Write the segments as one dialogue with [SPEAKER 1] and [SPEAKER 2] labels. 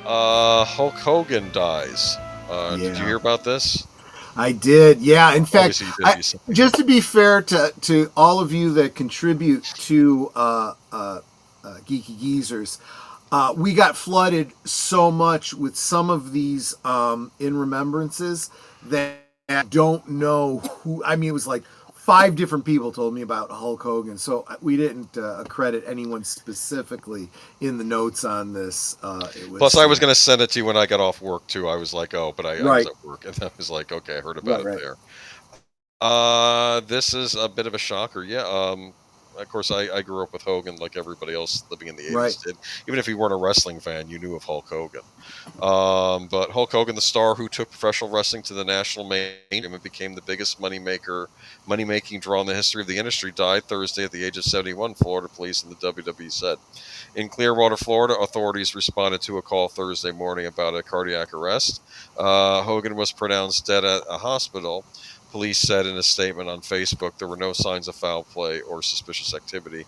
[SPEAKER 1] Hulk Hogan dies. Did you
[SPEAKER 2] Yeah,
[SPEAKER 1] hear about this?
[SPEAKER 2] I did. Yeah, in fact,
[SPEAKER 1] Obviously, you did. You said,
[SPEAKER 2] just to be fair to all of you that contribute to Geeky Geezers, we got flooded so much with some of these in remembrances that I don't know who. I mean, it was like five different people told me about Hulk Hogan, so we didn't credit anyone specifically in the notes on this. It
[SPEAKER 1] plus,
[SPEAKER 2] was
[SPEAKER 1] I was going to send it to you when I got off work too. I was like, oh, but I was
[SPEAKER 2] right,
[SPEAKER 1] at work, and I was like, okay, I heard about
[SPEAKER 2] right,
[SPEAKER 1] it
[SPEAKER 2] right,
[SPEAKER 1] there. This is a bit of a shocker. Yeah. Of course, I grew up with Hogan like everybody else living in the
[SPEAKER 2] right.
[SPEAKER 1] 80s did. Even if you weren't a wrestling fan, you knew of Hulk Hogan. But Hulk Hogan, the star who took professional wrestling to the national mainstream and became the biggest money making draw in the history of the industry, died Thursday at the age of 71. Florida police and the WWE said. In Clearwater, Florida, authorities responded to a call Thursday morning about a cardiac arrest. Hogan was pronounced dead at a hospital. Police said in a statement on Facebook there were no signs of foul play or suspicious activity.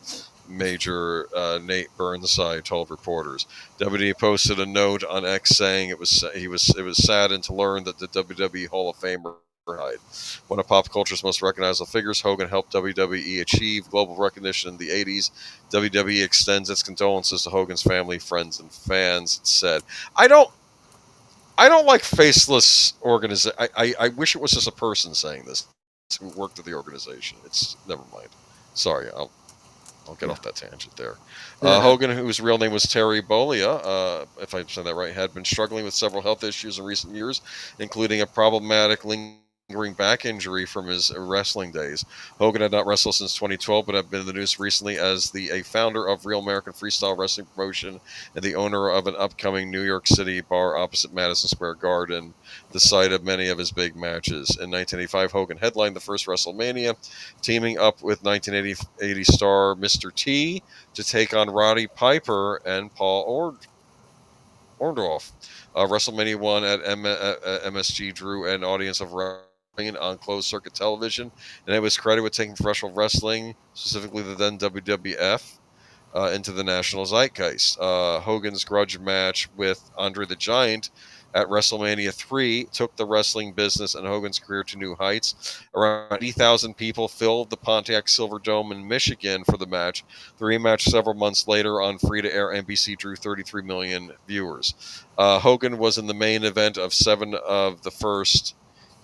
[SPEAKER 1] Major Nate Burnside told reporters. WWE posted a note on X saying it was saddened to learn that the WWE Hall of Famer died. One of pop culture's most recognizable figures, Hogan helped WWE achieve global recognition in the 80s. WWE extends its condolences to Hogan's family, friends, and fans. It said, "I don't I don't like faceless organization. I wish it was just a person saying this who worked at the organization. It's never mind. Sorry, I'll get
[SPEAKER 2] Yeah.
[SPEAKER 1] off that tangent there.
[SPEAKER 2] Uh,
[SPEAKER 1] Hogan, whose real name was Terry Bollea, if I said that right, had been struggling with several health issues in recent years, including a problematic lingering back injury from his wrestling days. Hogan had not wrestled since 2012, but had been in the news recently as a founder of Real American Freestyle Wrestling Promotion and the owner of an upcoming New York City bar opposite Madison Square Garden, the site of many of his big matches. In 1985, Hogan headlined the first WrestleMania, teaming up with 1980 star Mr. T to take on Roddy Piper and Paul Orndorff. WrestleMania 1 at MSG drew an audience of on closed circuit television, and it was credited with taking professional wrestling, specifically the then WWF, into the national zeitgeist. Hogan's grudge match with Andre the Giant at WrestleMania 3 took the wrestling business and Hogan's career to new heights. Around 80,000 people filled the Pontiac Silverdome in Michigan for the match. The rematch several months later on free-to-air NBC drew 33 million viewers. Hogan was in the main event of 7 of the first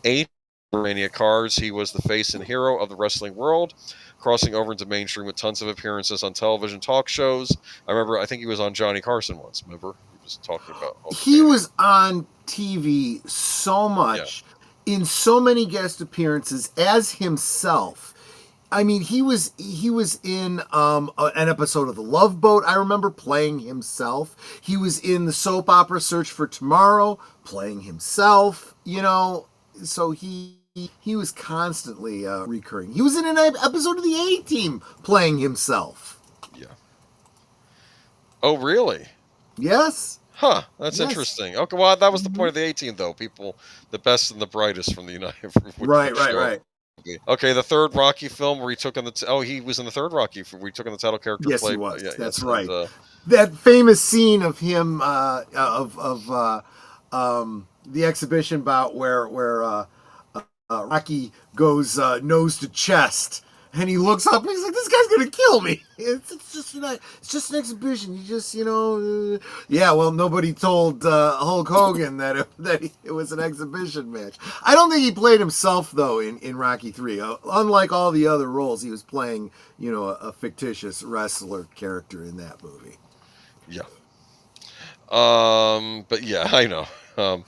[SPEAKER 1] 8 WrestleMania cards. He was the face and hero of the wrestling world, crossing over into mainstream with tons of appearances on television talk shows. I think he was on Johnny Carson once. Remember, he was talking about
[SPEAKER 2] he
[SPEAKER 1] Hulkamania.
[SPEAKER 2] was on TV so
[SPEAKER 1] Yeah,
[SPEAKER 2] much in so many guest appearances as himself. I mean, he was in an episode of The Love Boat. I remember playing himself. He was in the soap opera Search for Tomorrow, playing himself. So he was constantly recurring. He was in an episode of the A Team playing himself.
[SPEAKER 1] yeah. Oh, really?
[SPEAKER 2] Yes,
[SPEAKER 1] Huh. That's
[SPEAKER 2] yes,
[SPEAKER 1] interesting. Okay, well, that was the point
[SPEAKER 2] mm-hmm.
[SPEAKER 1] of the 18, though. People, the best and the brightest from the United would
[SPEAKER 2] Right, right,
[SPEAKER 1] show.
[SPEAKER 2] right.
[SPEAKER 1] Okay, the third Rocky film where he took on he was in the third Rocky where he took on the title character
[SPEAKER 2] Yes, he
[SPEAKER 1] played.
[SPEAKER 2] was.
[SPEAKER 1] Yeah,
[SPEAKER 2] That's
[SPEAKER 1] yes, and
[SPEAKER 2] right. That famous scene of him the exhibition bout where Rocky goes nose to chest, and he looks up and he's like, "This guy's gonna kill me." It's just an exhibition. You just yeah. Well, nobody told Hulk Hogan that it was an exhibition match. I don't think he played himself though in Rocky 3. Unlike all the other roles, he was playing a fictitious wrestler character in that movie.
[SPEAKER 1] yeah. But yeah, I know. Um,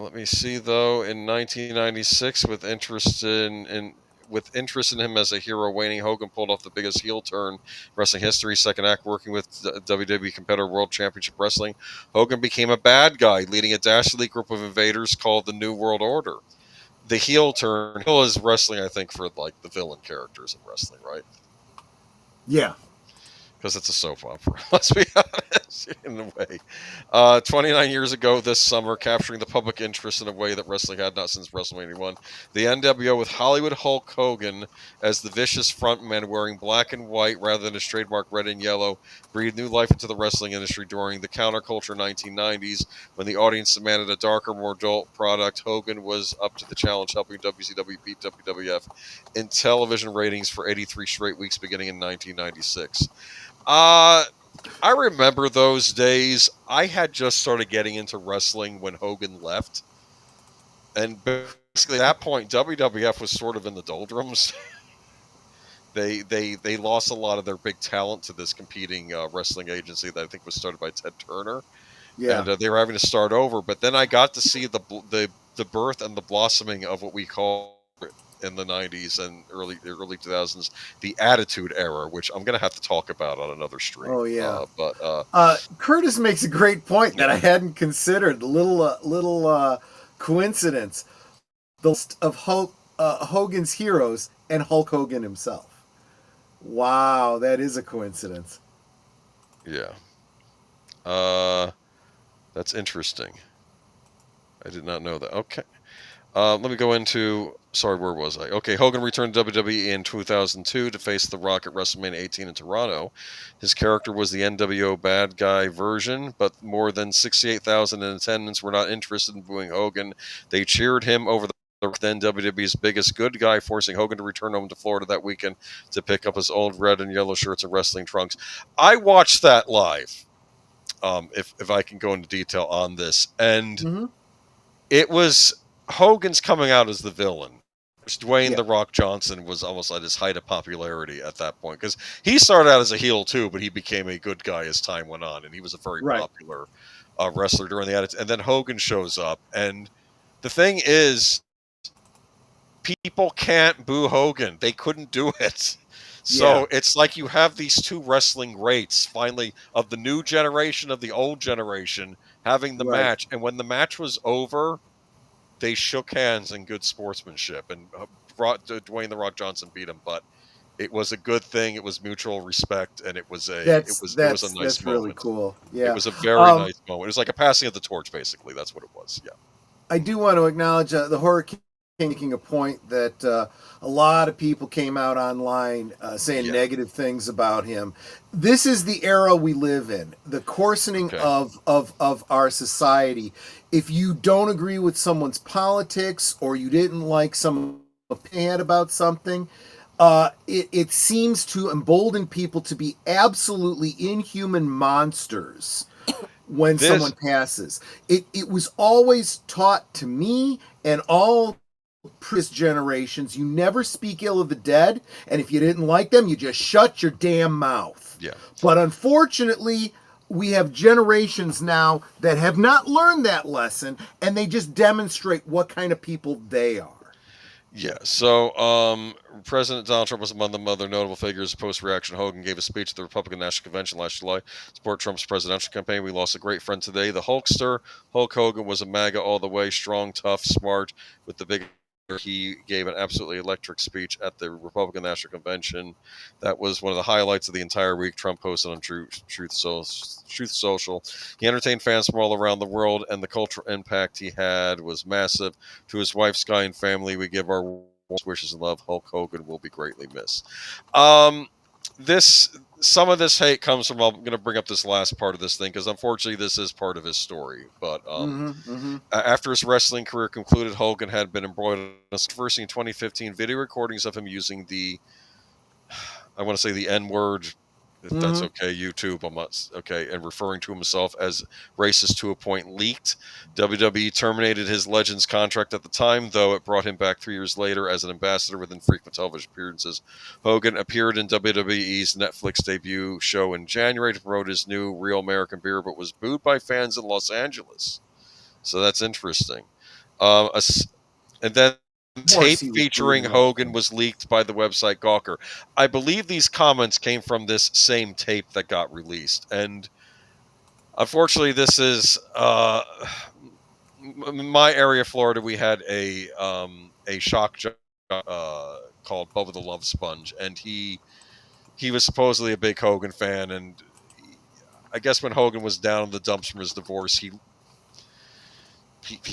[SPEAKER 1] Let me see though. In 1996, with interest in him as a hero waning, Hogan pulled off the biggest heel turn in wrestling history. Second act, working with WWE competitor World Championship Wrestling, Hogan became a bad guy, leading a dastardly group of invaders called the New World Order. The heel turn, heel is wrestling, I think, for like the villain characters in wrestling, right?
[SPEAKER 2] Yeah.
[SPEAKER 1] Because it's a soap opera. Let's be honest. in a way. 29 years ago this summer, capturing the public interest in a way that wrestling had not since WrestleMania 1, the NWO with Hollywood Hulk Hogan as the vicious frontman wearing black and white rather than his trademark red and yellow breathed new life into the wrestling industry during the counterculture 1990s when the audience demanded a darker, more adult product. Hogan was up to the challenge, helping WCW beat WWF in television ratings for 83 straight weeks beginning in 1996. I remember those days. I had just started getting into wrestling when Hogan left. And basically at that point, WWF was sort of in the doldrums. They lost a lot of their big talent to this competing wrestling agency that I think was started by Ted Turner.
[SPEAKER 2] Yeah.
[SPEAKER 1] And they were having to start over. But then I got to see the birth and the blossoming of what we call in the 90s and early 2000s the Attitude Era, which I'm gonna have to talk about on another stream.
[SPEAKER 2] Oh yeah.
[SPEAKER 1] But
[SPEAKER 2] Curtis makes a great point that I hadn't considered. Little coincidence. The list of Hogan's heroes and Hulk Hogan himself. Wow, that is a coincidence.
[SPEAKER 1] yeah, that's interesting. I did not know that. Okay. Let me go into. Sorry, where was I? Okay, Hogan returned to WWE in 2002 to face The Rock at WrestleMania 18 in Toronto. His character was the NWO bad guy version, but more than 68,000 in attendance were not interested in booing Hogan. They cheered him over the then WWE's biggest good guy, forcing Hogan to return home to Florida that weekend to pick up his old red and yellow shirts and wrestling trunks. I watched that live. If I can go into detail on this, and it was Hogan's coming out as the villain. Dwayne The Rock Johnson was almost at his height of popularity at that point because he started out as a heel too, but he became a good guy as time went on, and he was a very popular wrestler during the Attitude. And then Hogan shows up, and the thing is, people can't boo Hogan. They couldn't do it. So it's like you have these two wrestling greats finally of the new generation of the old generation having the match, and when the match was over, they shook hands in good sportsmanship and brought Dwayne The Rock Johnson beat him, but it was a good thing. It was mutual respect, and it was a nice moment.
[SPEAKER 2] That's really cool. Yeah,
[SPEAKER 1] it was a very nice moment. It was like a passing of the torch, basically. That's what it was. Yeah,
[SPEAKER 2] I do want to acknowledge the Horror King making a point that a lot of people came out online saying negative things about him. This is the era we live in, the coarsening of our society. If you don't agree with someone's politics or you didn't like some opinion about something, it seems to embolden people to be absolutely inhuman monsters when someone passes. It was always taught to me and all previous generations, you never speak ill of the dead, and if you didn't like them, you just shut your damn mouth.
[SPEAKER 1] Yeah.
[SPEAKER 2] But unfortunately, we have generations now that have not learned that lesson, and they just demonstrate what kind of people they are.
[SPEAKER 1] Yeah, so President Donald Trump was among the other notable figures. Post-reaction, Hogan gave a speech at the Republican National Convention last July to support Trump's presidential campaign. We lost a great friend today. The Hulkster, Hulk Hogan, was a MAGA all the way, strong, tough, smart, with the big... He gave an absolutely electric speech at the Republican National Convention. That was one of the highlights of the entire week. Trump posted on Truth Social. He entertained fans from all around the world, and the cultural impact he had was massive. To his wife, Sky, and family, we give our wishes and love. Hulk Hogan will be greatly missed. Some of this hate comes from, I'm going to bring up this last part of this thing because unfortunately this is part of his story. But after his wrestling career concluded, Hogan had been embroiled in a controversy in 2015. Video recordings of him using the N-word, if that's okay, YouTube, I'm not okay, and referring to himself as racist to a point leaked. WWE terminated his Legends contract at the time, though it brought him back 3 years later as an ambassador with infrequent television appearances. Hogan appeared in WWE's Netflix debut show in January to promote his new Real American Beer, but was booed by fans in Los Angeles. So that's interesting. And then tape featuring Hogan was leaked by the website Gawker. I believe these comments came from this same tape that got released. And unfortunately, this is in my area of Florida. We had a shock jock called Bubba the Love Sponge, and he was supposedly a big Hogan fan, and I guess when Hogan was down in the dumps from his divorce, he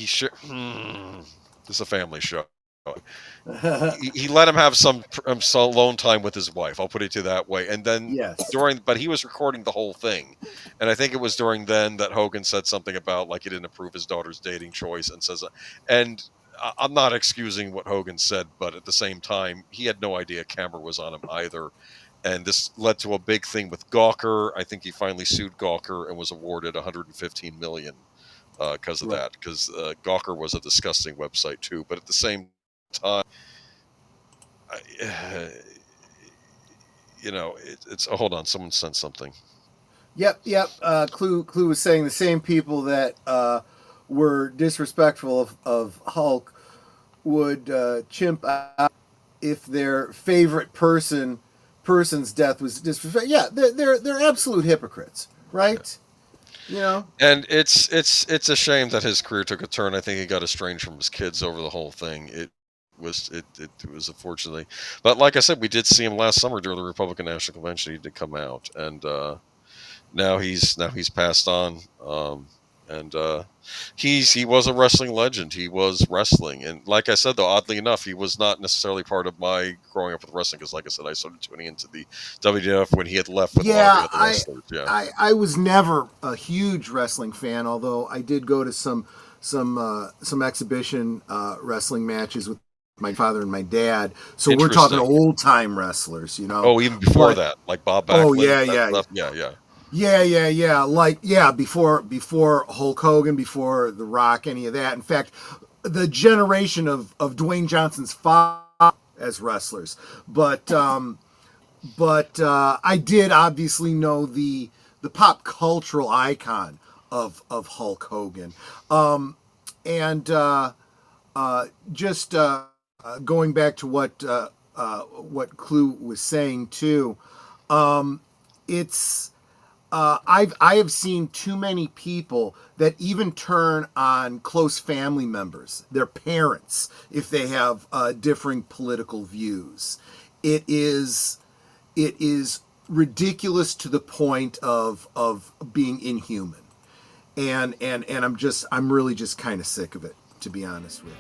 [SPEAKER 1] should. This is a family show. He let him have some alone time with his wife. I'll put it to that way. And then
[SPEAKER 2] Yes.
[SPEAKER 1] but he was recording the whole thing, and I think it was during then that Hogan said something about like he didn't approve his daughter's dating choice, and I'm not excusing what Hogan said, but at the same time, he had no idea camera was on him either. And this led to a big thing with Gawker. I think he finally sued Gawker and was awarded 115 million because of that. Because Gawker was a disgusting website too. But at the same time, it's. Oh, hold on, someone sent something.
[SPEAKER 2] Yep. Clue was saying the same people that were disrespectful of Hulk would chimp out if their favorite person's death was disrespectful. Yeah, they're absolute hypocrites, right?
[SPEAKER 1] And it's a shame that his career took a turn. I think he got estranged from his kids over the whole thing. It was unfortunately, but like I said, we did see him last summer during the Republican National Convention. He did come out, and now he's passed on. And he was a wrestling legend. He was wrestling, and like I said, though, oddly enough, he was not necessarily part of my growing up with wrestling, because, like I said, I started tuning into the WWF when he had left with a lot of the other wrestlers.
[SPEAKER 2] I was never a huge wrestling fan, although I did go to some exhibition wrestling matches with my father and my dad. So we're talking old time wrestlers,
[SPEAKER 1] Oh, even before that, like Bob Backlund.
[SPEAKER 2] Oh yeah. Before Hulk Hogan, before The Rock, any of that. In fact, the generation of Dwayne Johnson's father as wrestlers. But I did obviously know the pop cultural icon of Hulk Hogan. Going back to what Clue was saying too, it's I have seen too many people that even turn on close family members, their parents, if they have differing political views. It is ridiculous to the point of being inhuman, and I'm really just kind of sick of it, to be honest with you.